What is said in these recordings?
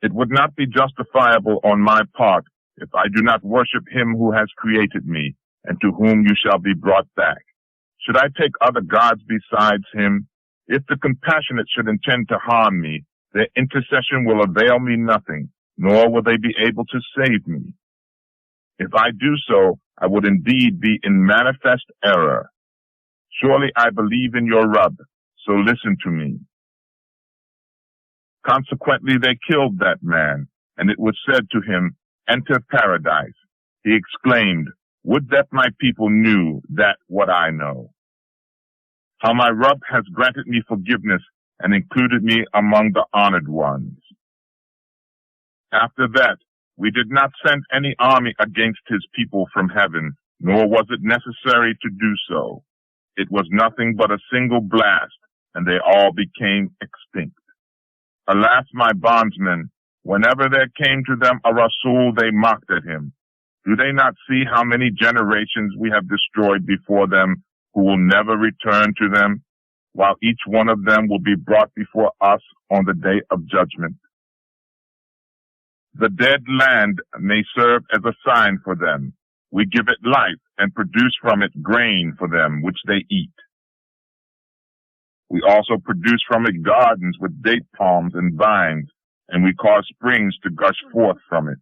It would not be justifiable on my part if I do not worship him who has created me, and to whom you shall be brought back. Should I take other gods besides him? If the compassionate should intend to harm me, their intercession will avail me nothing, nor will they be able to save me. If I do so, I would indeed be in manifest error. Surely I believe in your Rabb, so listen to me. Consequently, they killed that man, and it was said to him, Enter paradise. He exclaimed, Would that my people knew that what I know. How my Rabb has granted me forgiveness and included me among the honored ones. After that, we did not send any army against his people from heaven, nor was it necessary to do so. It was nothing but a single blast, and they all became extinct. Alas, my bondsmen, whenever there came to them a Rasul, they mocked at him. Do they not see how many generations we have destroyed before them, who will never return to them, while each one of them will be brought before us on the day of judgment? The dead land may serve as a sign for them. We give it life and produce from it grain for them, which they eat. We also produce from it gardens with date palms and vines, and we cause springs to gush forth from it,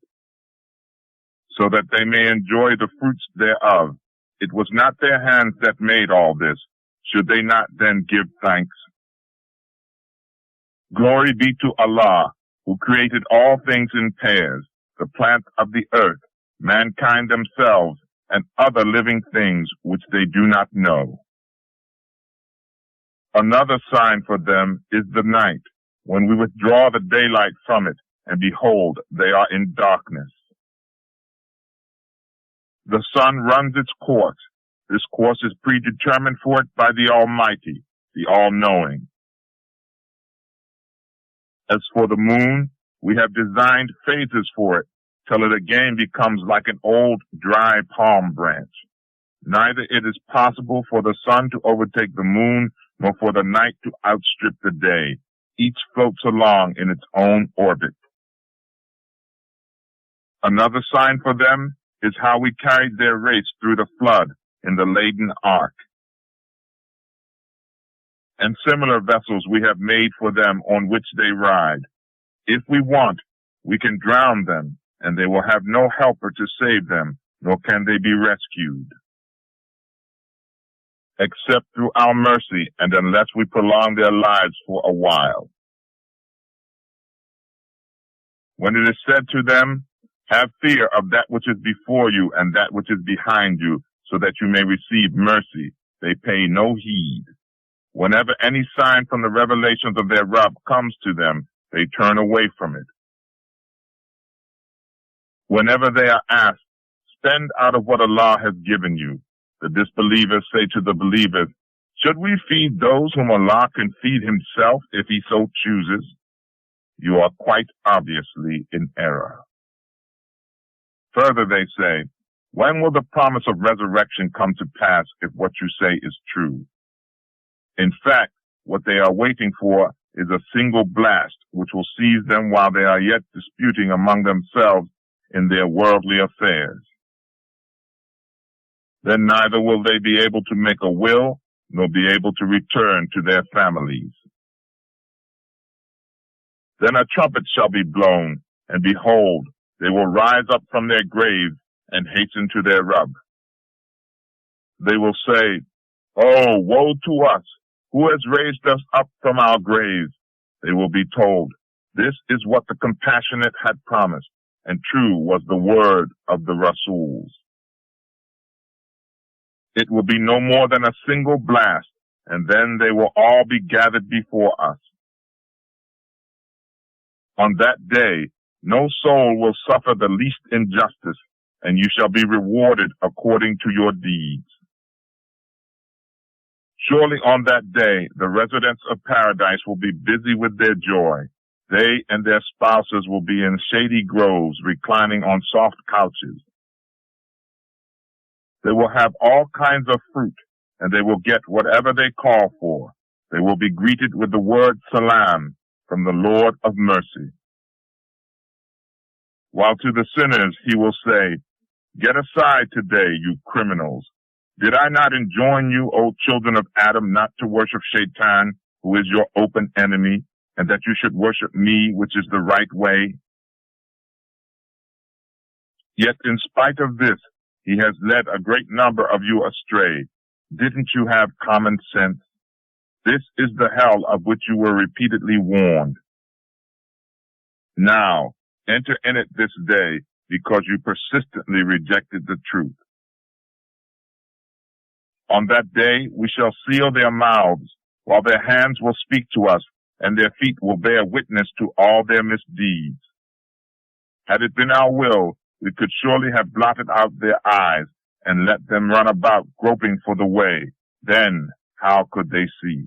so that they may enjoy the fruits thereof. It was not their hands that made all this. Should they not then give thanks? Glory be to Allah, who created all things in pairs, the plants of the earth, mankind themselves, and other living things which they do not know. Another sign for them is the night, when we withdraw the daylight from it, and behold, they are in darkness. The sun runs its course. This course is predetermined for it by the Almighty, the All-Knowing. As for the moon, we have designed phases for it, till it again becomes like an old, dry palm branch. Neither it is possible for the sun to overtake the moon, nor for the night to outstrip the day. Each floats along in its own orbit. Another sign for them is how we carried their race through the flood in the laden ark. And similar vessels we have made for them on which they ride. If we want, we can drown them, and they will have no helper to save them, nor can they be rescued, except through our mercy, and unless we prolong their lives for a while. When it is said to them, Have fear of that which is before you and that which is behind you, so that you may receive mercy, they pay no heed. Whenever any sign from the revelations of their Rabb comes to them, they turn away from it. Whenever they are asked, Spend out of what Allah has given you, the disbelievers say to the believers, Should we feed those whom Allah can feed himself if he so chooses? You are quite obviously in error. Further they say, When will the promise of resurrection come to pass if what you say is true? In fact, what they are waiting for is a single blast which will seize them while they are yet disputing among themselves in their worldly affairs. Then neither will they be able to make a will, nor be able to return to their families. Then a trumpet shall be blown, and behold, they will rise up from their graves and hasten to their Rabb. They will say, Oh, woe to us! Who has raised us up from our graves? They will be told, This is what the Compassionate had promised, and true was the word of the Rasuls. It will be no more than a single blast, and then they will all be gathered before us. On that day, no soul will suffer the least injustice, and you shall be rewarded according to your deeds. Surely on that day, the residents of paradise will be busy with their joy. They and their spouses will be in shady groves, reclining on soft couches. They will have all kinds of fruit, and they will get whatever they call for. They will be greeted with the word salam from the Lord of mercy. While to the sinners he will say, get aside today, you criminals. Did I not enjoin you, O children of Adam, not to worship Shaitan, who is your open enemy, and that you should worship me, which is the right way? Yet in spite of this, he has led a great number of you astray. Didn't you have common sense? This is the hell of which you were repeatedly warned. Now, enter in it this day, because you persistently rejected the truth. On that day, we shall seal their mouths, while their hands will speak to us, and their feet will bear witness to all their misdeeds. Had it been our will, we could surely have blotted out their eyes and let them run about groping for the way. Then how could they see?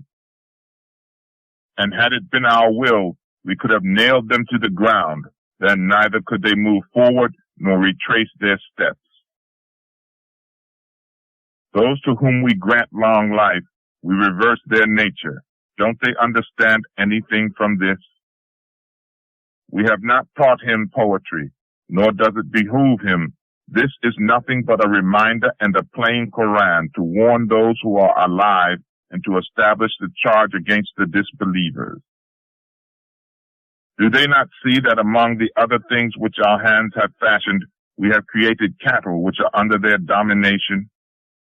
And had it been our will, we could have nailed them to the ground. Then neither could they move forward nor retrace their steps. Those to whom we grant long life, we reverse their nature. Don't they understand anything from this? We have not taught him poetry, nor does it behoove him. This is nothing but a reminder and a plain Quran to warn those who are alive and to establish the charge against the disbelievers. Do they not see that among the other things which our hands have fashioned, we have created cattle which are under their domination?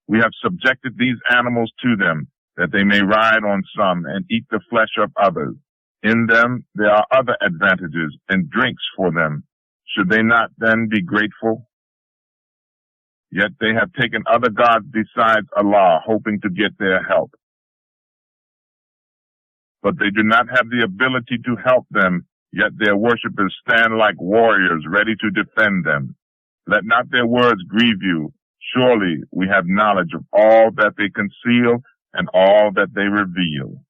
We have subjected these animals to them, that they may ride on some and eat the flesh of others. In them there are other advantages and drinks for them. Should they not then be grateful? Yet they have taken other gods besides Allah, hoping to get their help. But they do not have the ability to help them, yet their worshippers stand like warriors ready to defend them. Let not their words grieve you. Surely we have knowledge of all that they conceal and all that they reveal.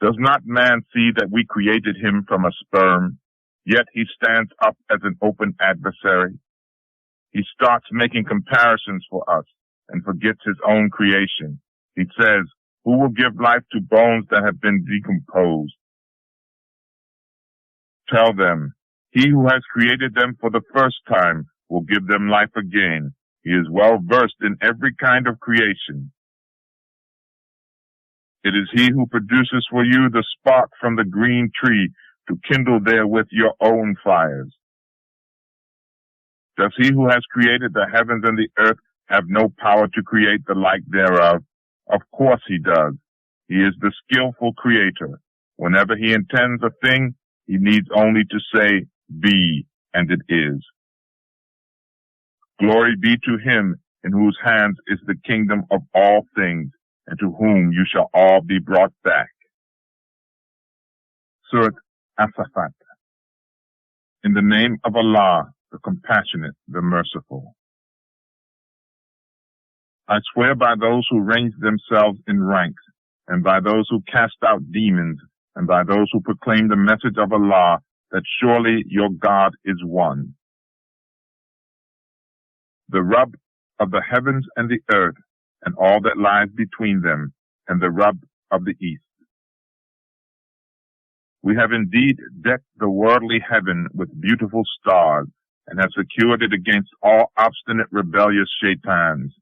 Does not man see that we created him from a sperm, yet he stands up as an open adversary? He starts making comparisons for us and forgets his own creation. He says, who will give life to bones that have been decomposed? Tell them, he who has created them for the first time will give them life again. He is well versed in every kind of creation. It is he who produces for you the spark from the green tree to kindle therewith your own fires. Does he who has created the heavens and the earth have no power to create the like thereof? Of course he does. He is the skillful creator. Whenever he intends a thing, he needs only to say, be, and it is. Glory be to him in whose hands is the kingdom of all things, and to whom you shall all be brought back. Surat As-Safat. In the name of Allah, the Compassionate, the Merciful. I swear by those who range themselves in ranks, and by those who cast out demons, and by those who proclaim the message of Allah, that surely your God is one. The Rabb of the heavens and the earth, and all that lies between them, and the Rabb of the east. We have indeed decked the worldly heaven with beautiful stars, and have secured it against all obstinate rebellious shaitans.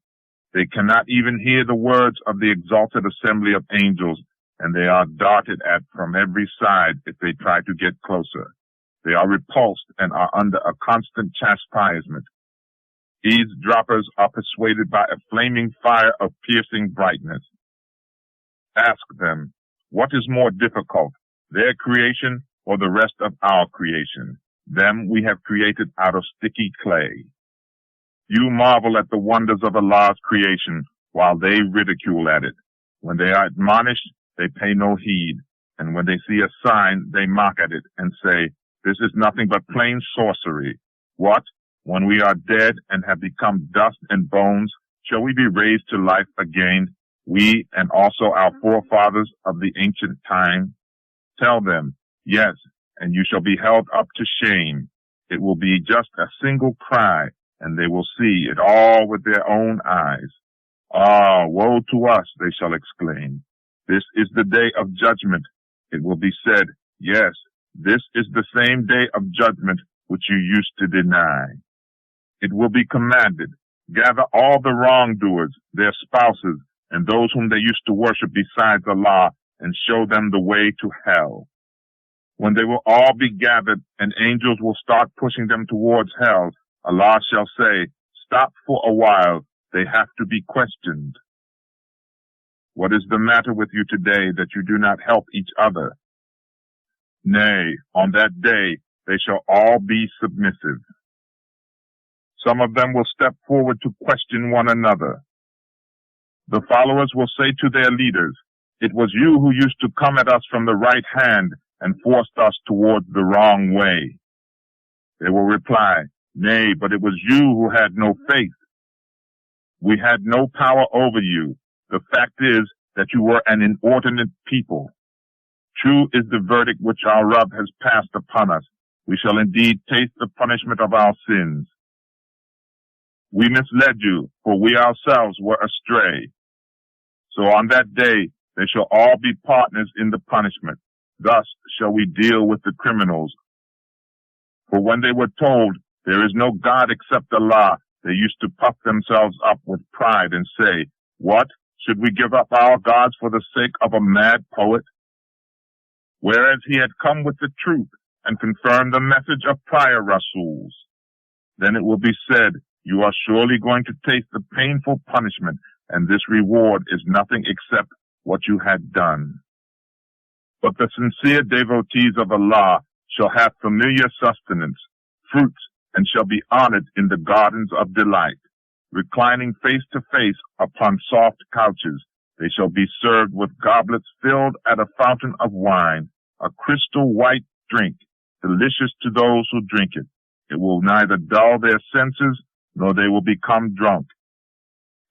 They cannot even hear the words of the exalted assembly of angels, and they are darted at from every side if they try to get closer. They are repulsed and are under a constant chastisement. Eavesdroppers are persuaded by a flaming fire of piercing brightness. Ask them, what is more difficult, their creation or the rest of our creation? Them we have created out of sticky clay. You marvel at the wonders of Allah's creation, while they ridicule at it. When they are admonished, they pay no heed, and when they see a sign, they mock at it and say, this is nothing but plain sorcery. What? When we are dead and have become dust and bones, shall we be raised to life again, we and also our forefathers of the ancient time? Tell them, yes, and you shall be held up to shame. It will be just a single cry, and they will see it all with their own eyes. Ah, woe to us, they shall exclaim. This is the day of judgment. It will be said, yes, this is the same day of judgment which you used to deny. It will be commanded, gather all the wrongdoers, their spouses, and those whom they used to worship besides Allah, and show them the way to hell. When they will all be gathered and angels will start pushing them towards hell, Allah shall say, stop for a while, they have to be questioned. What is the matter with you today that you do not help each other? Nay, on that day they shall all be submissive. Some of them will step forward to question one another. The followers will say to their leaders, it was you who used to come at us from the right hand and forced us towards the wrong way. They will reply, nay, but it was you who had no faith. We had no power over you. The fact is that you were an inordinate people. True is the verdict which our Rabb has passed upon us. We shall indeed taste the punishment of our sins. We misled you, for we ourselves were astray. So on that day they shall all be partners in the punishment. Thus shall we deal with the criminals. For when they were told, there is no God except Allah, they used to puff themselves up with pride and say, what? Should we give up our gods for the sake of a mad poet? Whereas he had come with the truth and confirmed the message of prior Rasuls. Then it will be said, you are surely going to taste the painful punishment, and this reward is nothing except what you had done. But the sincere devotees of Allah shall have familiar sustenance, fruits, and shall be honored in the gardens of delight. Reclining face to face upon soft couches, they shall be served with goblets filled at a fountain of wine, a crystal white drink, delicious to those who drink it. It will neither dull their senses, nor they will become drunk.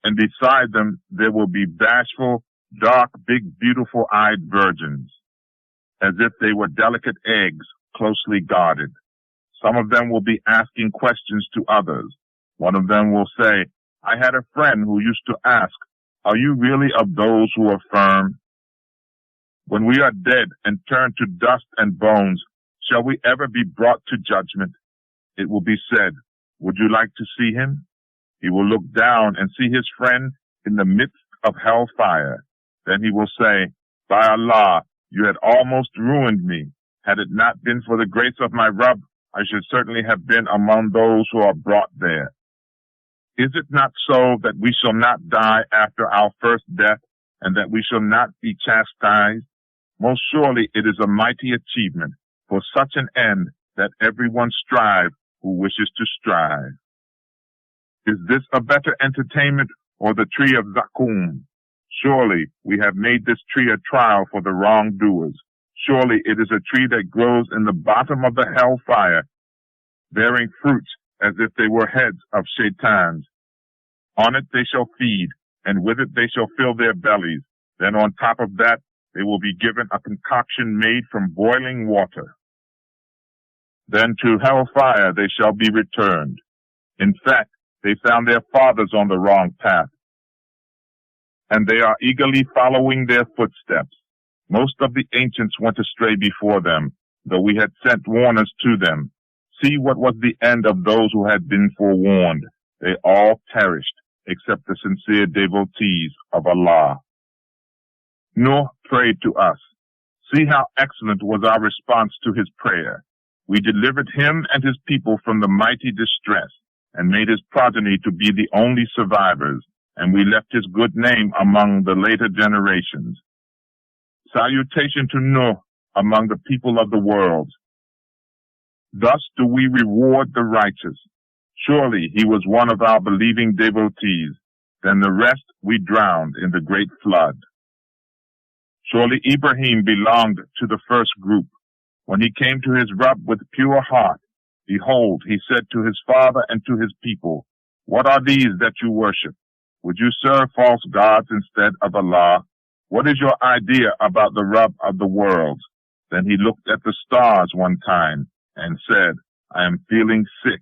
And beside them there will be bashful, dark, big, beautiful-eyed virgins, as if they were delicate eggs closely guarded. Some of them will be asking questions to others. One of them will say, I had a friend who used to ask, are you really of those who are firm? When we are dead and turned to dust and bones, shall we ever be brought to judgment? It will be said, would you like to see him? He will look down and see his friend in the midst of hellfire. Then he will say, by Allah, you had almost ruined me. Had it not been for the grace of my Rabb, I should certainly have been among those who are brought there. Is it not so that we shall not die after our first death, and that we shall not be chastised? Most surely it is a mighty achievement for such an end that everyone strive who wishes to strive. Is this a better entertainment or the tree of Zakum? Surely we have made this tree a trial for the wrongdoers. Surely it is a tree that grows in the bottom of the hellfire, bearing fruits as if they were heads of shaitans. On it they shall feed, and with it they shall fill their bellies. Then on top of that they will be given a concoction made from boiling water. Then to hellfire they shall be returned. In fact, they found their fathers on the wrong path, and they are eagerly following their footsteps. Most of the ancients went astray before them, though we had sent warners to them. See what was the end of those who had been forewarned. They all perished, except the sincere devotees of Allah. Nuh prayed to us. See how excellent was our response to his prayer. We delivered him and his people from the mighty distress, and made his progeny to be the only survivors, and we left his good name among the later generations. Salutation to Nuh among the people of the world. Thus do we reward the righteous. Surely he was one of our believing devotees. Then the rest we drowned in the great flood. Surely Ibrahim belonged to the first group. When he came to his Rabb with pure heart, behold, he said to his father and to his people, what are these that you worship? Would you serve false gods instead of Allah? What is your idea about the Rabb of the world? Then he looked at the stars one time and said, I am feeling sick.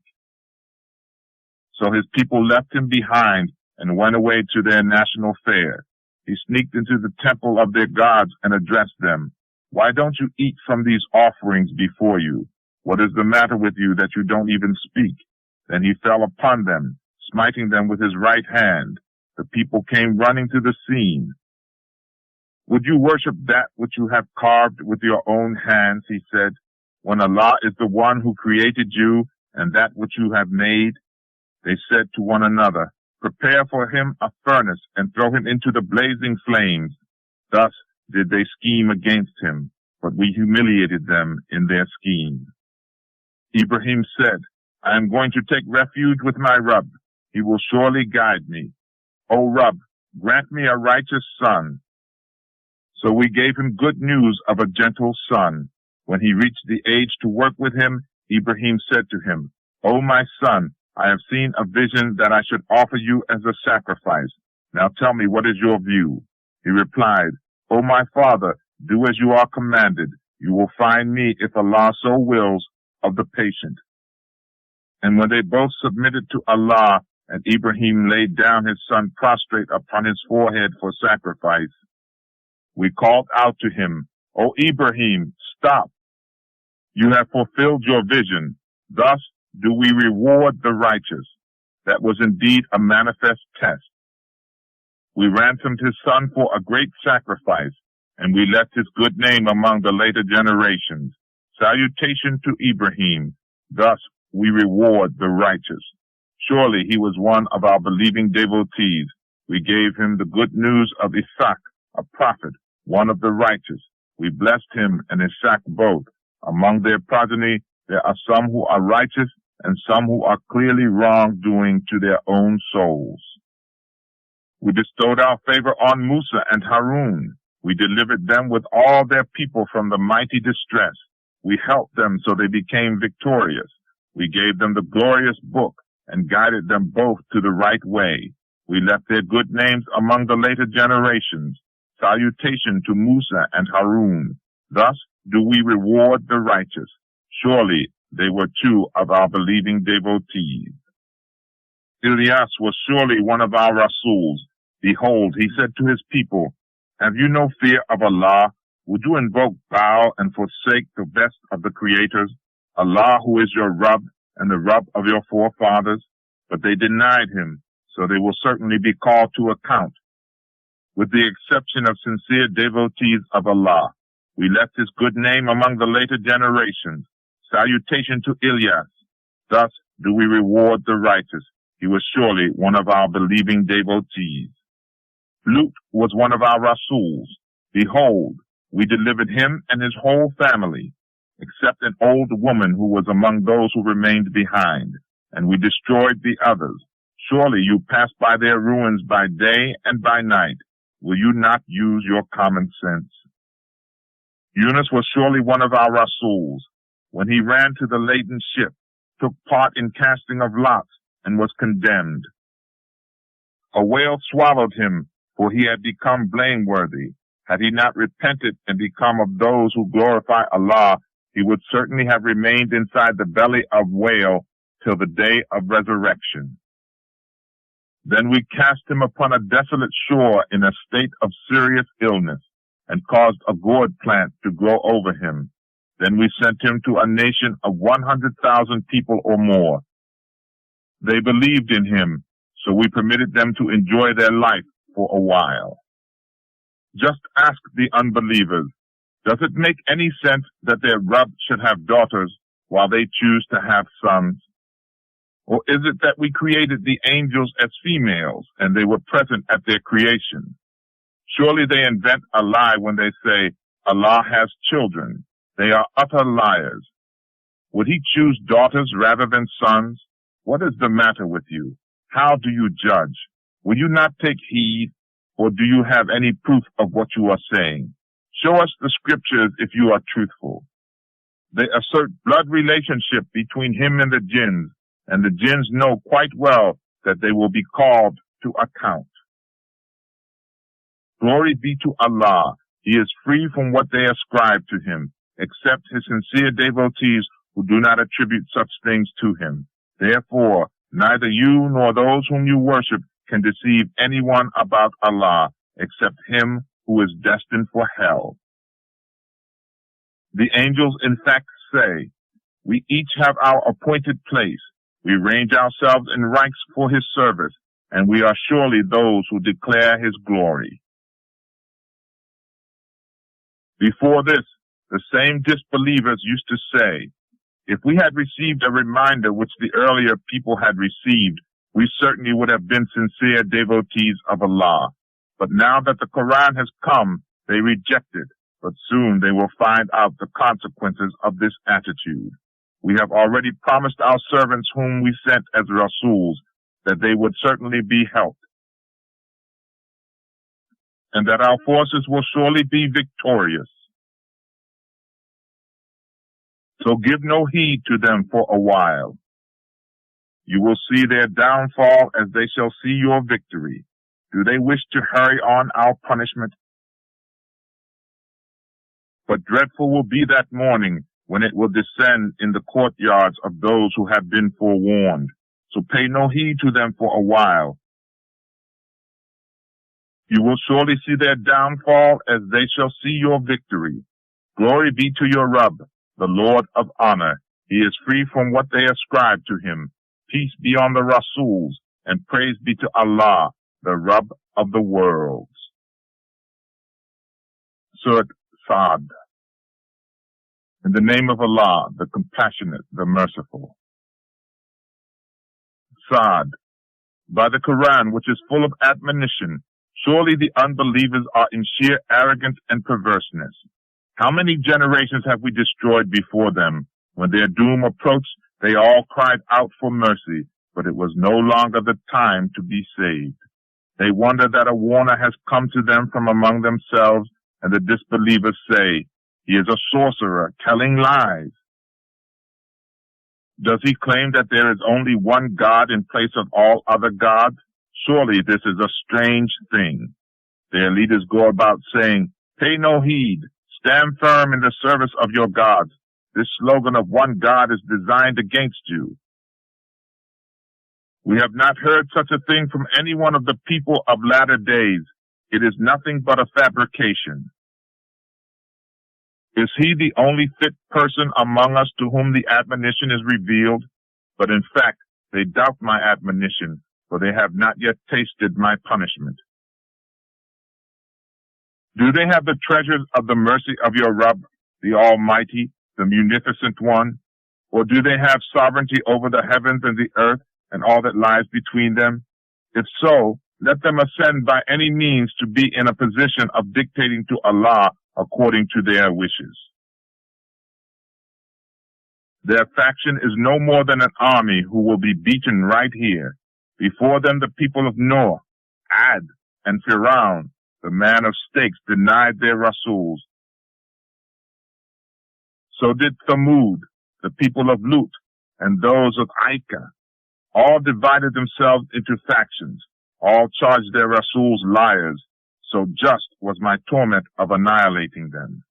So his people left him behind and went away to their national fair. He sneaked into the temple of their gods and addressed them. Why don't you eat from these offerings before you? What is the matter with you that you don't even speak? Then he fell upon them, smiting them with his right hand. The people came running to the scene. Would you worship that which you have carved with your own hands, he said, when Allah is the one who created you and that which you have made? They said to one another, prepare for him a furnace and throw him into the blazing flames. Thus did they scheme against him, but we humiliated them in their scheme. Ibrahim said, I am going to take refuge with my Rabb. He will surely guide me. O Rabb, grant me a righteous son. So we gave him good news of a gentle son. When he reached the age to work with him, Ibrahim said to him, O my son, I have seen a vision that I should offer you as a sacrifice. Now tell me, what is your view? He replied, O my father, do as you are commanded. You will find me, if Allah so wills, of the patient. And when they both submitted to Allah, and Ibrahim laid down his son prostrate upon his forehead for sacrifice, we called out to him, O Ibrahim, stop. You have fulfilled your vision. Thus do we reward the righteous. That was indeed a manifest test. We ransomed his son for a great sacrifice, and we left his good name among the later generations. Salutation to Ibrahim. Thus we reward the righteous. Surely he was one of our believing devotees. We gave him the good news of Ishaq, a prophet, one of the righteous. We blessed him and Ishaq both. Among their progeny, there are some who are righteous and some who are clearly wrongdoing to their own souls. We bestowed our favor on Musa and Harun. We delivered them with all their people from the mighty distress. We helped them so they became victorious. We gave them the glorious book and guided them both to the right way. We left their good names among the later generations. Salutation to Musa and Harun. Thus do we reward the righteous. Surely they were two of our believing devotees. Ilyas was surely one of our Rasuls. Behold, he said to his people, have you no fear of Allah? Would you invoke Baal and forsake the best of the creators, Allah who is your Rabb and the Rabb of your forefathers? But they denied him, so they will certainly be called to account. With the exception of sincere devotees of Allah, we left his good name among the later generations. Salutation to Ilyas. Thus do we reward the righteous. He was surely one of our believing devotees. Lut was one of our Rasuls. Behold, we delivered him and his whole family, except an old woman who was among those who remained behind, and we destroyed the others. Surely you pass by their ruins by day and by night. Will you not use your common sense? Yunus was surely one of our Rasuls. When he ran to the laden ship, took part in casting of lots, and was condemned. A whale swallowed him, for he had become blameworthy. Had he not repented and become of those who glorify Allah, he would certainly have remained inside the belly of whale till the day of resurrection. Then we cast him upon a desolate shore in a state of serious illness, and caused a gourd plant to grow over him. Then we sent him to a nation of 100,000 people or more. They believed in him, so we permitted them to enjoy their life for a while. Just ask the unbelievers, does it make any sense that their Rabb should have daughters while they choose to have sons? Or is it that we created the angels as females and they were present at their creation? Surely they invent a lie when they say Allah has children. They are utter liars. Would he choose daughters rather than sons? What is the matter with you? How do you judge? Will you not take heed, or do you have any proof of what you are saying? Show us the scriptures if you are truthful. They assert blood relationship between him and the jinns know quite well that they will be called to account. Glory be to Allah. He is free from what they ascribe to him, except his sincere devotees who do not attribute such things to him. Therefore, neither you nor those whom you worship can deceive anyone about Allah except him who is destined for hell. The angels in fact say, we each have our appointed place. We range ourselves in ranks for his service, and we are surely those who declare his glory. Before this, the same disbelievers used to say, if we had received a reminder which the earlier people had received, we certainly would have been sincere devotees of Allah. But now that the Quran has come, they reject it, but soon they will find out the consequences of this attitude. We have already promised our servants whom we sent as Rasuls that they would certainly be helped, and that our forces will surely be victorious. So give no heed to them for a while. You will see their downfall as they shall see your victory. Do they wish to hurry on our punishment? But dreadful will be that morning when it will descend in the courtyards of those who have been forewarned. So pay no heed to them for a while. You will surely see their downfall as they shall see your victory. Glory be to your Rabb, the Lord of honor. He is free from what they ascribe to him. Peace be on the Rasuls, and praise be to Allah, the Rabb of the worlds. Surat Sa'd. In the name of Allah, the Compassionate, the Merciful. Sa'd. By the Quran, which is full of admonition, surely the unbelievers are in sheer arrogance and perverseness. How many generations have we destroyed before them? When their doom approached, they all cried out for mercy, but it was no longer the time to be saved. They wonder that a warner has come to them from among themselves, and the disbelievers say, he is a sorcerer telling lies. Does he claim that there is only one God in place of all other gods? Surely this is a strange thing. Their leaders go about saying, pay no heed, stand firm in the service of your gods. This slogan of one God is designed against you. We have not heard such a thing from any one of the people of latter days. It is nothing but a fabrication. Is he the only fit person among us to whom the admonition is revealed? But in fact, they doubt my admonition, for they have not yet tasted my punishment. Do they have the treasures of the mercy of your Rabb, the Almighty, the Munificent One? Or do they have sovereignty over the heavens and the earth and all that lies between them? If so, let them ascend by any means to be in a position of dictating to Allah according to their wishes. Their faction is no more than an army who will be beaten right here. Before them the people of Noah, Ad, and Firaun, the man of stakes, denied their Rasuls. So did Thamud, the people of Lut, and those of Aika. All divided themselves into factions. All charged their Rasuls liars. So just was my torment of annihilating them.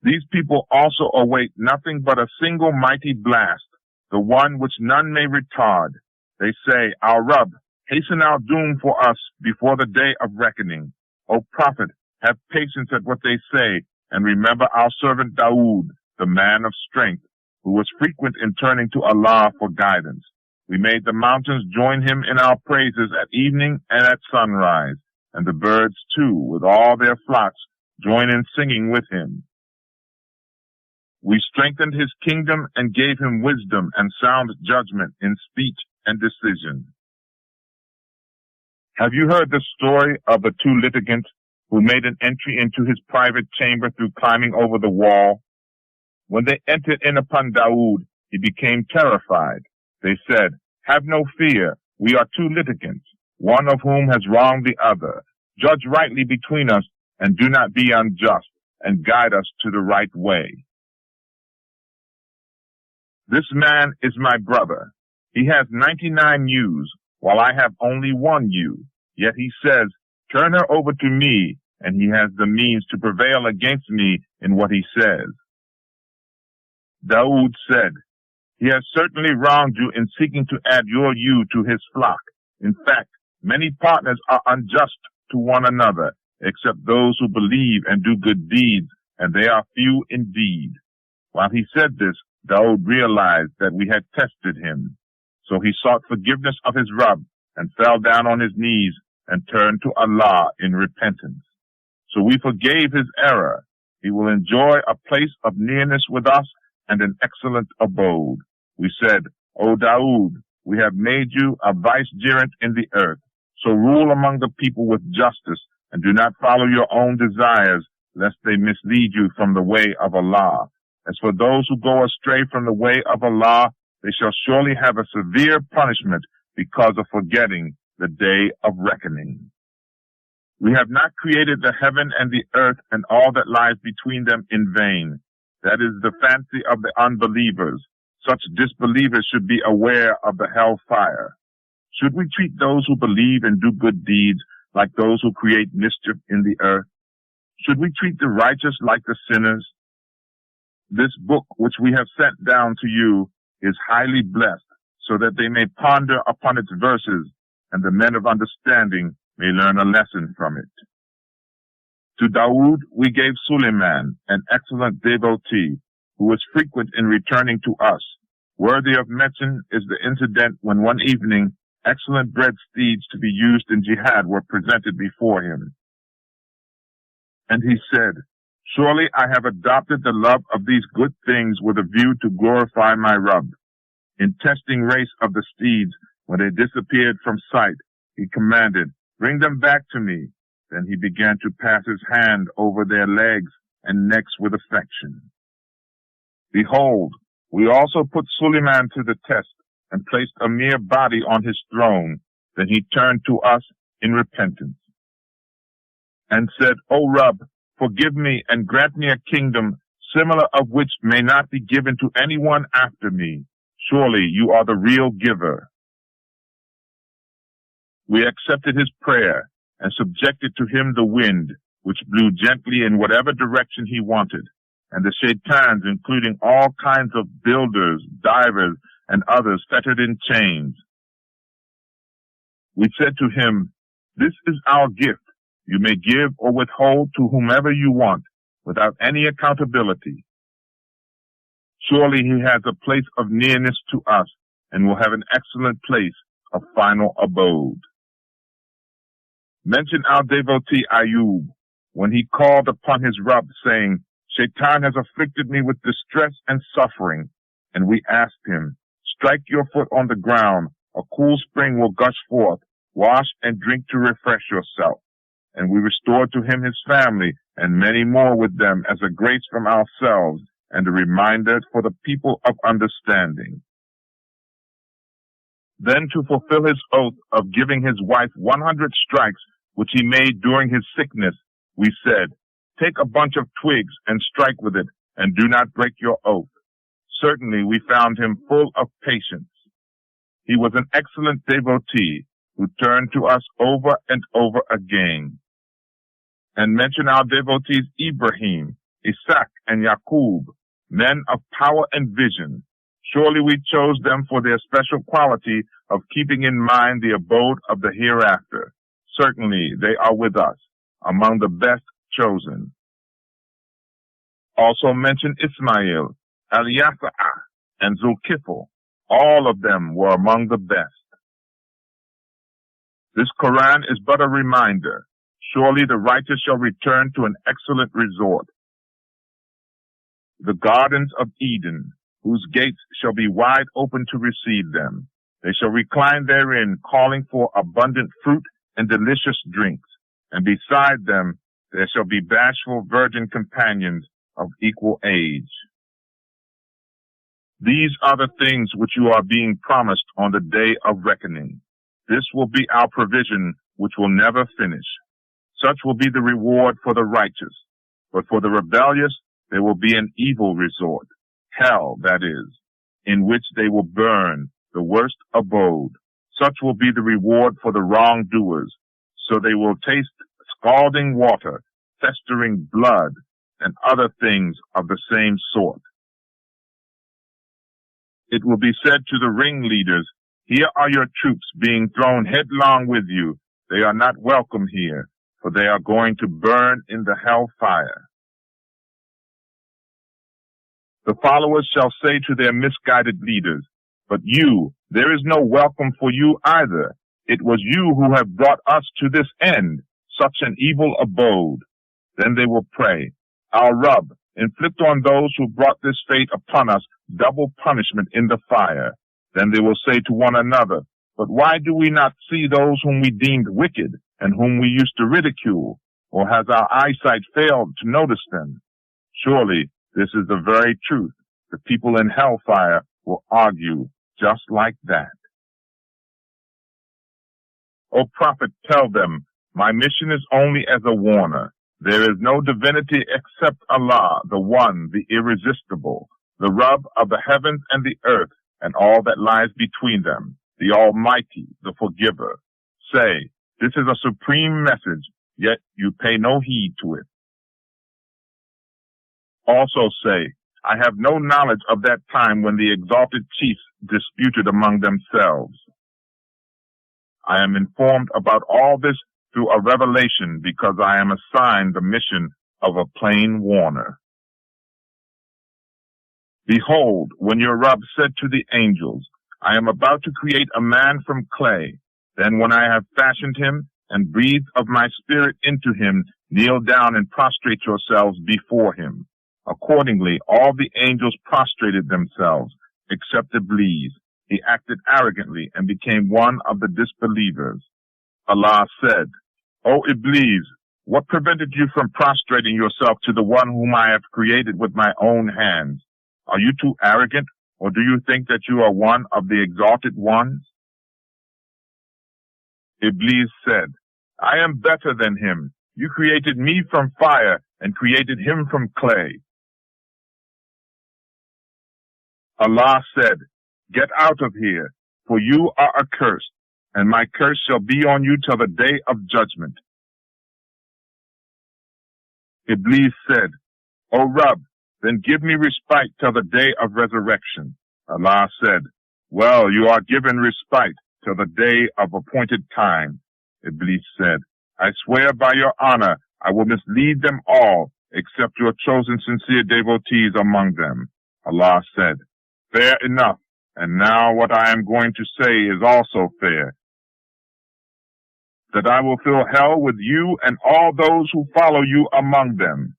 These people also await nothing but a single mighty blast, the one which none may retard. They say, our Rabb, hasten our doom for us before the day of reckoning. O Prophet, have patience at what they say, and remember our servant Dawood, the man of strength, who was frequent in turning to Allah for guidance. We made the mountains join him in our praises at evening and at sunrise, and the birds too, with all their flocks, join in singing with him. We strengthened his kingdom and gave him wisdom and sound judgment in speech and decision. Have you heard the story of the two litigants who made an entry into his private chamber through climbing over the wall? When they entered in upon Dawood, he became terrified. They said, have no fear, we are two litigants, one of whom has wronged the other. Judge rightly between us, and do not be unjust, and guide us to the right way. This man is my brother. He has 99 ewes, while I have only 1 ewe. Yet he says, turn her over to me, and he has the means to prevail against me in what he says. Dawood said, He has certainly wronged you in seeking to add your ewe to his flock. In fact, many partners are unjust to one another, except those who believe and do good deeds, and they are few indeed. While he said this, Daud realized that we had tested him. So he sought forgiveness of his Rabb and fell down on his knees and turned to Allah in repentance. So we forgave his error. He will enjoy a place of nearness with us and an excellent abode. We said, O Daud, we have made you a vicegerent in the earth. So rule among the people with justice and do not follow your own desires, lest they mislead you from the way of Allah. As for those who go astray from the way of Allah, they shall surely have a severe punishment because of forgetting the day of reckoning. We have not created the heaven and the earth and all that lies between them in vain. That is the fancy of the unbelievers. Such disbelievers should be aware of the hellfire. Should we treat those who believe and do good deeds like those who create mischief in the earth? Should we treat the righteous like the sinners? This book which we have sent down to you is highly blessed, so that they may ponder upon its verses, and the men of understanding may learn a lesson from it. To Dawood we gave Suleiman, an excellent devotee, who was frequent in returning to us. Worthy of mention is the incident when one evening excellent bred steeds to be used in jihad were presented before him. And he said, Surely I have adopted the love of these good things with a view to glorify my Rabb. In testing race of the steeds, when they disappeared from sight, he commanded, Bring them back to me. Then he began to pass his hand over their legs and necks with affection. Behold, we also put Suleiman to the test and placed a mere body on his throne. Then he turned to us in repentance and said, O Rabb, forgive me and grant me a kingdom similar of which may not be given to anyone after me. Surely you are the real giver. We accepted his prayer and subjected to him the wind, which blew gently in whatever direction he wanted, and the shaitans, including all kinds of builders, divers, and others fettered in chains. We said to him, This is our gift. You may give or withhold to whomever you want, without any accountability. Surely he has a place of nearness to us, and will have an excellent place of final abode. Mention our devotee Ayub, when he called upon his Rabb, saying, Shaitan has afflicted me with distress and suffering. And we asked him, Strike your foot on the ground, a cool spring will gush forth, wash and drink to refresh yourself. And we restored to him his family, and many more with them, as a grace from ourselves, and a reminder for the people of understanding. Then to fulfill his oath of giving his wife 100 strikes, which he made during his sickness, we said, Take a bunch of twigs and strike with it, and do not break your oath. Certainly we found him full of patience. He was an excellent devotee, who turned to us over and over again. And mention our devotees Ibrahim, Isaac, and Yaqub, men of power and vision. Surely we chose them for their special quality of keeping in mind the abode of the hereafter. Certainly they are with us, among the best chosen. Also mention Ismail, Eliasah, and Zulkifl. All of them were among the best. This Quran is but a reminder. Surely the righteous shall return to an excellent resort. The gardens of Eden, whose gates shall be wide open to receive them. They shall recline therein, calling for abundant fruit and delicious drinks. And beside them there shall be bashful virgin companions of equal age. These are the things which you are being promised on the day of reckoning. This will be our provision, which will never finish. Such will be the reward for the righteous. But for the rebellious, there will be an evil resort, hell, that is, in which they will burn, the worst abode. Such will be the reward for the wrongdoers. So they will taste scalding water, festering blood, and other things of the same sort. It will be said to the ringleaders, "Here are your troops being thrown headlong with you. They are not welcome here, for they are going to burn in the hell fire." The followers shall say to their misguided leaders, "But you, there is no welcome for you either. It was you who have brought us to this end, such an evil abode." Then they will pray, "Our Rabb, inflict on those who brought this fate upon us double punishment in the fire." Then they will say to one another, "But why do we not see those whom we deemed wicked and whom we used to ridicule? Or has our eyesight failed to notice them?" Surely this is the very truth. The people in hellfire will argue just like that. O prophet, tell them, my mission is only as a warner. There is no divinity except Allah, the One, the Irresistible, the Rabb of the heavens and the earth, and all that lies between them, the Almighty, the Forgiver. Say, this is a supreme message, yet you pay no heed to it. Also say, I have no knowledge of that time when the exalted chiefs disputed among themselves. I am informed about all this through a revelation because I am assigned the mission of a plain warner. Behold, when your Rabb said to the angels, I am about to create a man from clay. Then when I have fashioned him and breathed of my spirit into him, kneel down and prostrate yourselves before him. Accordingly, all the angels prostrated themselves, except Iblis. He acted arrogantly and became one of the disbelievers. Allah said, O Iblis, what prevented you from prostrating yourself to the one whom I have created with my own hands? Are you too arrogant, or do you think that you are one of the exalted ones? Iblis said, I am better than him. You created me from fire and created him from clay. Allah said, Get out of here, for you are accursed, and my curse shall be on you till the day of judgment. Iblis said, O Rabb, then give me respite till the day of resurrection. Allah said, Well, you are given respite till the day of appointed time. Iblis said, I swear by your honor, I will mislead them all, except your chosen sincere devotees among them. Allah said, Fair enough, and now what I am going to say is also fair. That I will fill hell with you and all those who follow you among them.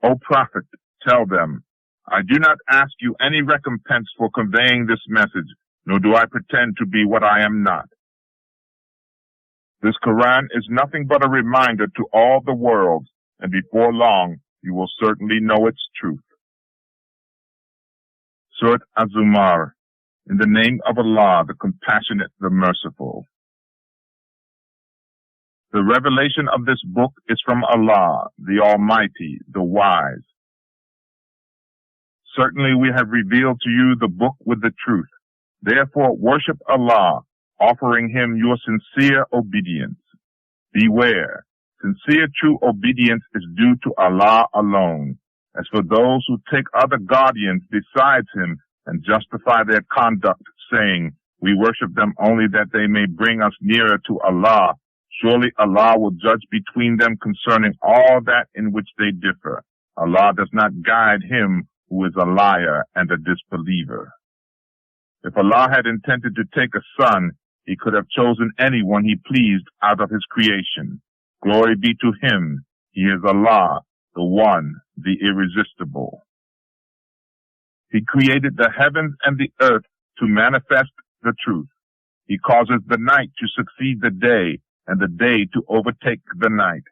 O Prophet, tell them, I do not ask you any recompense for conveying this message, nor do I pretend to be what I am not. This Quran is nothing but a reminder to all the worlds, and before long you will certainly know its truth. Surat Az Zumar, in the name of Allah, the Compassionate, the Merciful. The revelation of this book is from Allah, the Almighty, the Wise. Certainly we have revealed to you the book with the truth. Therefore worship Allah, offering him your sincere obedience. Beware, sincere true obedience is due to Allah alone. As for those who take other guardians besides him and justify their conduct, saying, we worship them only that they may bring us nearer to Allah, surely Allah will judge between them concerning all that in which they differ. Allah does not guide him who is a liar and a disbeliever. If Allah had intended to take a son, he could have chosen anyone he pleased out of his creation. Glory be to him. He is Allah, the One, the Irresistible. He created the heavens and the earth to manifest the truth. He causes the night to succeed the day, and the day to overtake the night.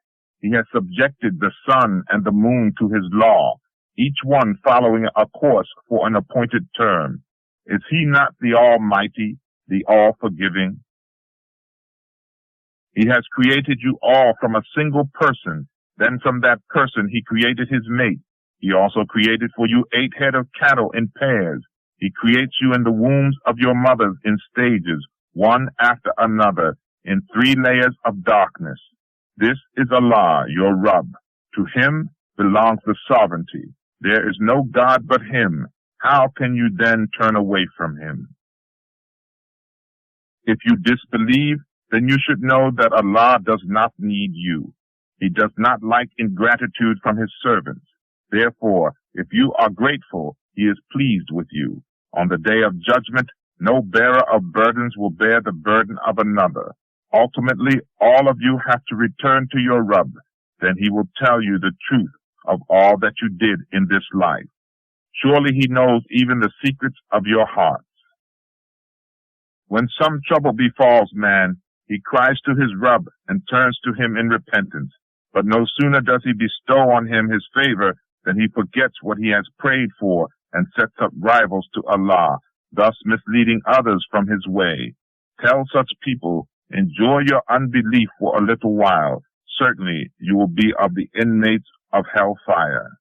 He has subjected the sun and the moon to his law, each one following a course for an appointed term. Is he not the Almighty, the All-Forgiving? He has created you all from a single person. Then from that person he created his mate. He also created for you 8 head of cattle in pairs. He creates you in the wombs of your mothers in stages, one after another, in 3 layers of darkness. This is Allah, your Rabb. To him belongs the sovereignty. There is no God but him, how can you then turn away from him? If you disbelieve, then you should know that Allah does not need you. He does not like ingratitude from his servants. Therefore, if you are grateful, he is pleased with you. On the day of judgment, no bearer of burdens will bear the burden of another. Ultimately, all of you have to return to your Rabb. Then he will tell you the truth of all that you did in this life. Surely he knows even the secrets of your hearts. When some trouble befalls man, he cries to his Rabb and turns to him in repentance. But no sooner does he bestow on him his favor than he forgets what he has prayed for and sets up rivals to Allah, thus misleading others from his way. Tell such people, enjoy your unbelief for a little while. Certainly you will be of the inmates of hellfire.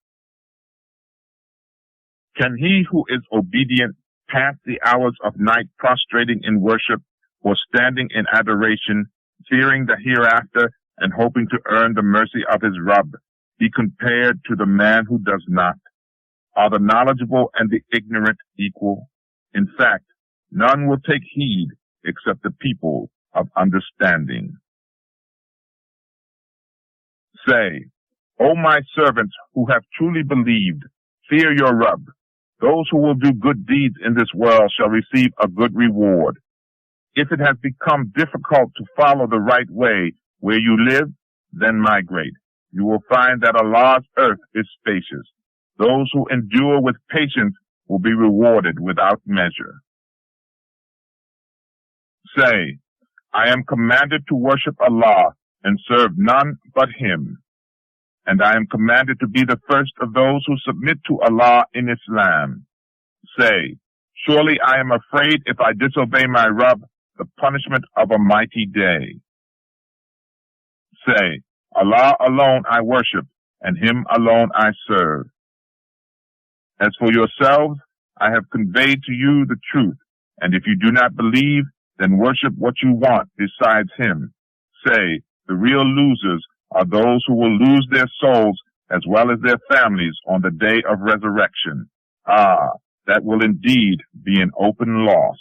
Can he who is obedient pass the hours of night prostrating in worship or standing in adoration, fearing the hereafter and hoping to earn the mercy of his Rabb, be compared to the man who does not? Are the knowledgeable and the ignorant equal? In fact, none will take heed except the people of understanding. Say, O my servants who have truly believed, fear your Rabb. Those who will do good deeds in this world shall receive a good reward. If it has become difficult to follow the right way where you live, then migrate. You will find that Allah's earth is spacious. Those who endure with patience will be rewarded without measure. Say, I am commanded to worship Allah and serve none but Him. And I am commanded to be the first of those who submit to Allah in Islam. Say, surely I am afraid if I disobey my Rabb, the punishment of a mighty day. Say, Allah alone I worship, and Him alone I serve. As for yourselves, I have conveyed to you the truth, and if you do not believe, then worship what you want besides Him. Say, the real losers are those who will lose their souls as well as their families on the day of resurrection. Ah, that will indeed be an open loss.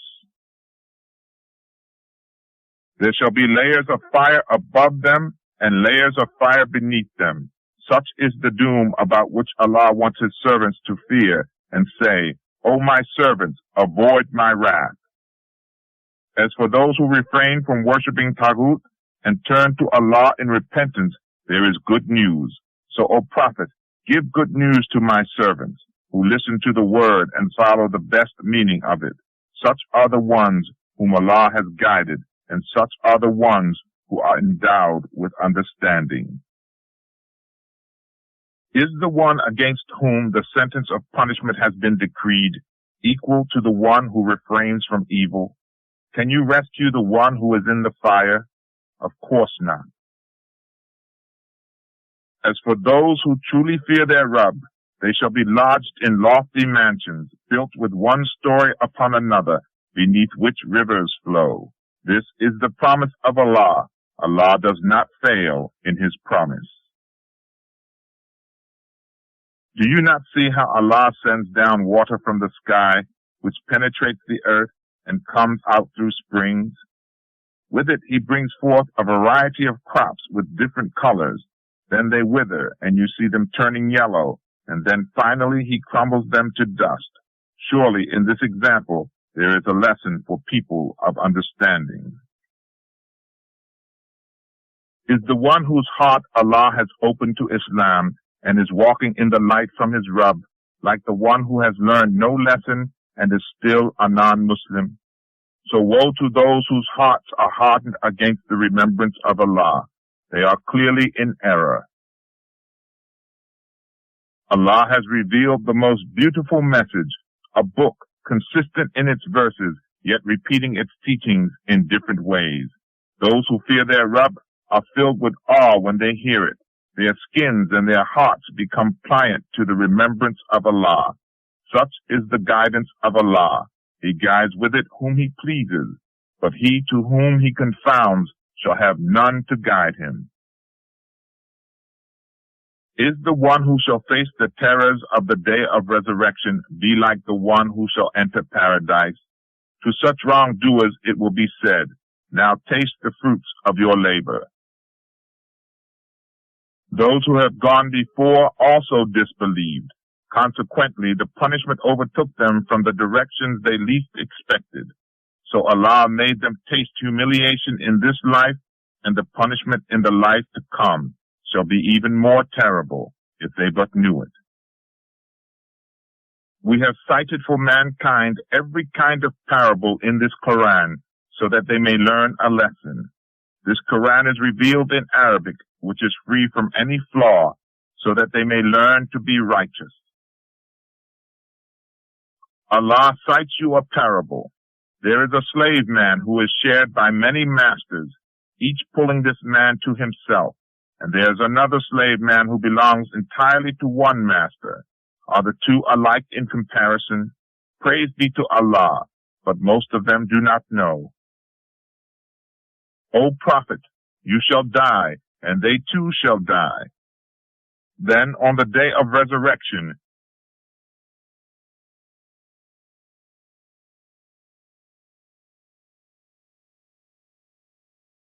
There shall be layers of fire above them and layers of fire beneath them. Such is the doom about which Allah wants His servants to fear and say, O my servants, avoid my wrath. As for those who refrain from worshiping Taghut and turn to Allah in repentance, there is good news. So, O Prophet, give good news to my servants who listen to the word and follow the best meaning of it. Such are the ones whom Allah has guided, and such are the ones who are endowed with understanding. Is the one against whom the sentence of punishment has been decreed equal to the one who refrains from evil? Can you rescue the one who is in the fire? Of course not. As for those who truly fear their Rabb, they shall be lodged in lofty mansions, built with one story upon another, beneath which rivers flow. This is the promise of Allah. Allah does not fail in His promise. Do you not see how Allah sends down water from the sky, which penetrates the earth and comes out through springs? With it He brings forth a variety of crops with different colors. Then they wither, and you see them turning yellow, and then finally He crumbles them to dust. Surely in this example there is a lesson for people of understanding. Is the one whose heart Allah has opened to Islam and is walking in the light from his Rabb, like the one who has learned no lesson and is still a non-Muslim? So woe to those whose hearts are hardened against the remembrance of Allah. They are clearly in error. Allah has revealed the most beautiful message, a book consistent in its verses, yet repeating its teachings in different ways. Those who fear their Rabb are filled with awe when they hear it. Their skins and their hearts become pliant to the remembrance of Allah. Such is the guidance of Allah. He guides with it whom He pleases, but he to whom He confounds shall have none to guide him. Is the one who shall face the terrors of the day of resurrection be like the one who shall enter paradise? To such wrongdoers it will be said, now taste the fruits of your labor. Those who have gone before also disbelieved. Consequently, the punishment overtook them from the directions they least expected. So Allah made them taste humiliation in this life, and the punishment in the life to come shall be even more terrible if they but knew it. We have cited for mankind every kind of parable in this Quran so that they may learn a lesson. This Quran is revealed in Arabic, which is free from any flaw, so that they may learn to be righteous. Allah cites you a parable. There is a slave man who is shared by many masters, each pulling this man to himself. And there is another slave man who belongs entirely to one master. Are the two alike in comparison? Praise be to Allah, but most of them do not know. O Prophet, you shall die, and they too shall die. Then on the day of resurrection,